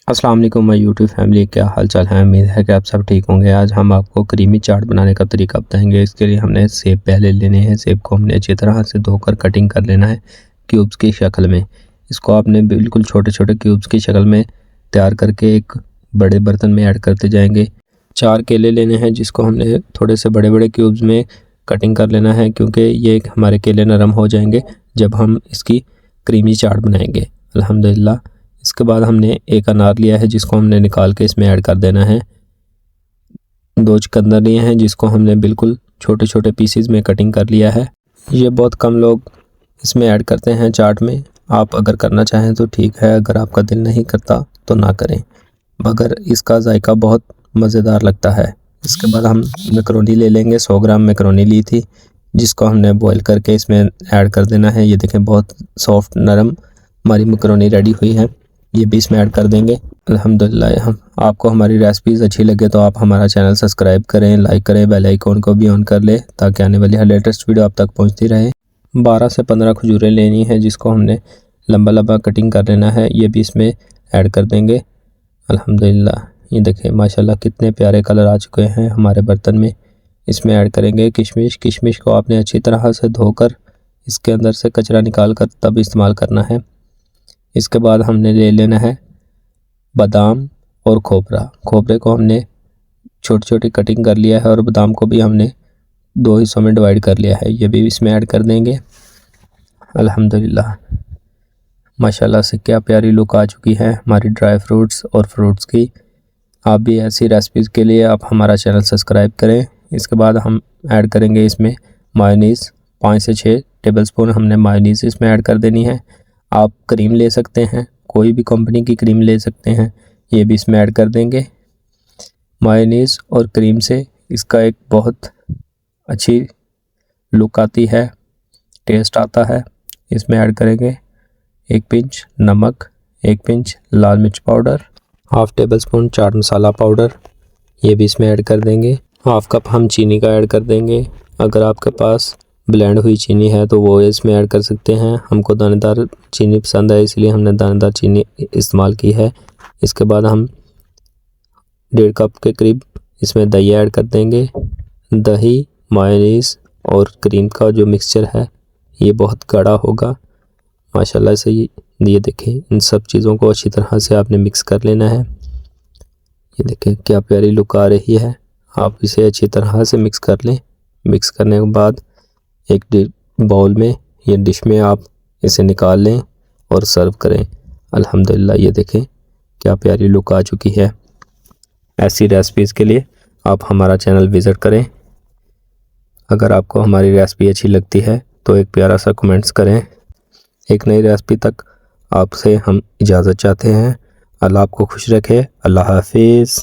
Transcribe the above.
अस्सलाम वालेकुम my YouTube family, क्या हाल चाल है। उम्मीद है कि आप सब ठीक होंगे। आज हम आपको क्रीमी चाट बनाने का तरीका बताएंगे। इसके लिए हमने सेब पहले लेने हैं। सेब को हमने अच्छी तरह से धोकर कटिंग कर लेना है क्यूब्स की शक्ल में। इसको आपने बिल्कुल छोटे छोटे क्यूब्स की शक्ल में तैयार करके एक बड़े बर्तन में ऐड करते जाएंगे। 4 केले लेने हैं जिसको हमने थोड़े से बड़े बड़े क्यूब्स में कटिंग कर लेना है, क्योंकि ये हमारे केले नरम हो जाएंगे जब हम इसकी क्रीमी चाट बनाएंगे अल्हम्दुलिल्लाह। इसके बाद हमने एक अनार लिया है जिसको हमने निकाल के इसमें ऐड कर देना है। 2 चुकंदर लिए हैं जिसको हमने बिल्कुल छोटे छोटे पीसीज में कटिंग कर लिया है। ये बहुत कम लोग इसमें ऐड करते हैं चाट में। आप अगर करना चाहें तो ठीक है, अगर आपका दिल नहीं करता तो ना करें, मगर इसका जायका बहुत मज़ेदार लगता है। इसके बाद हम मैकरोनी ले लेंगे। 100 ग्राम मैकरोनी ली थी जिसको हमने बॉईल करके इसमें ऐड कर देना है। ये देखें बहुत सॉफ्ट नरम हमारी मैकरोनी रेडी हुई है। ये भी इसमें ऐड कर देंगे अल्हम्दुलिल्लाह। हम आपको हमारी रेसिपीज़ अच्छी लगे तो आप हमारा चैनल सब्सक्राइब करें, लाइक करें, बेल आइकॉन को भी ऑन कर लें ताकि आने वाली हर लेटेस्ट वीडियो आप तक पहुंचती रहे। 12 से 15 खजूरें लेनी है जिसको हमने लंबा लंबा कटिंग कर लेना है। ये भी इसमें ऐड कर देंगे अल्हम्दुलिल्लाह। ये देखें माशाल्लाह कितने प्यारे कलर आ चुके हैं हमारे बर्तन में। इसमें ऐड करेंगे किशमिश। किशमिश को आपने अच्छी तरह से धोकर इसके अंदर से कचरा निकाल कर तब इस्तेमाल करना है। इसके बाद हमने ले लेना है बादाम और खोपरा। खोपरे को हमने छोटी छोटी कटिंग कर लिया है और बादाम को भी हमने 2 हिस्सों में डिवाइड कर लिया है। ये भी इसमें ऐड कर देंगे अल्हम्दुलिल्लाह। माशाल्लाह से क्या प्यारी लुक आ चुकी है हमारी ड्राई फ्रूट्स और फ्रूट्स की। आप भी ऐसी रेसिपीज़ के लिए आप हमारा चैनल सब्सक्राइब करें। इसके बाद हम ऐड करेंगे इसमें मायोनीज़। 5 से 6 टेबलस्पून हमने मायोनीज़ इसमें ऐड कर देनी है। आप क्रीम ले सकते हैं, कोई भी कंपनी की क्रीम ले सकते हैं। ये भी इसमें ऐड कर देंगे। मायोनीज़ और क्रीम से इसका एक बहुत अच्छी लुक आती है, टेस्ट आता है। इसमें ऐड करेंगे 1 पिंच नमक, 1 पिंच लाल मिर्च powder, half table spoon chaat masala powder. ये भी इसमें ऐड कर देंगे। 1/2 कप हम चीनी का ऐड कर देंगे। अगर आपके पास ब्लेंड हुई चीनी है तो वो इसमें ऐड कर सकते हैं। हमको दानेदार चीनी पसंद है इसलिए हमने दानेदार चीनी इस्तेमाल की है। इसके बाद हम 1.5 कप के करीब इसमें दही ऐड कर देंगे। दही, मायोनीज़ और क्रीम का जो मिक्सचर है ये बहुत गाढ़ा होगा माशाल्लाह से। ये देखें इन सब चीज़ों को अच्छी तरह से आपने मिक्स कर लेना है। ये देखें क्या प्यारी लुक आ रही है। आप इसे अच्छी तरह से मिक्स कर लें। मिक्स करने के बाद एक बाउल में या डिश में आप इसे निकाल लें और सर्व करें अल्हम्दुलिल्लाह। ये देखें क्या प्यारी लुक आ चुकी है। ऐसी रेसिपीज़ के लिए आप हमारा चैनल विज़िट करें। अगर आपको हमारी रेसिपी अच्छी लगती है तो एक प्यारा सा कमेंट्स करें। एक नई रेसिपी तक आपसे हम इजाज़त चाहते हैं। अल्लाह आपको खुश रखे। अल्लाह हाफिज़।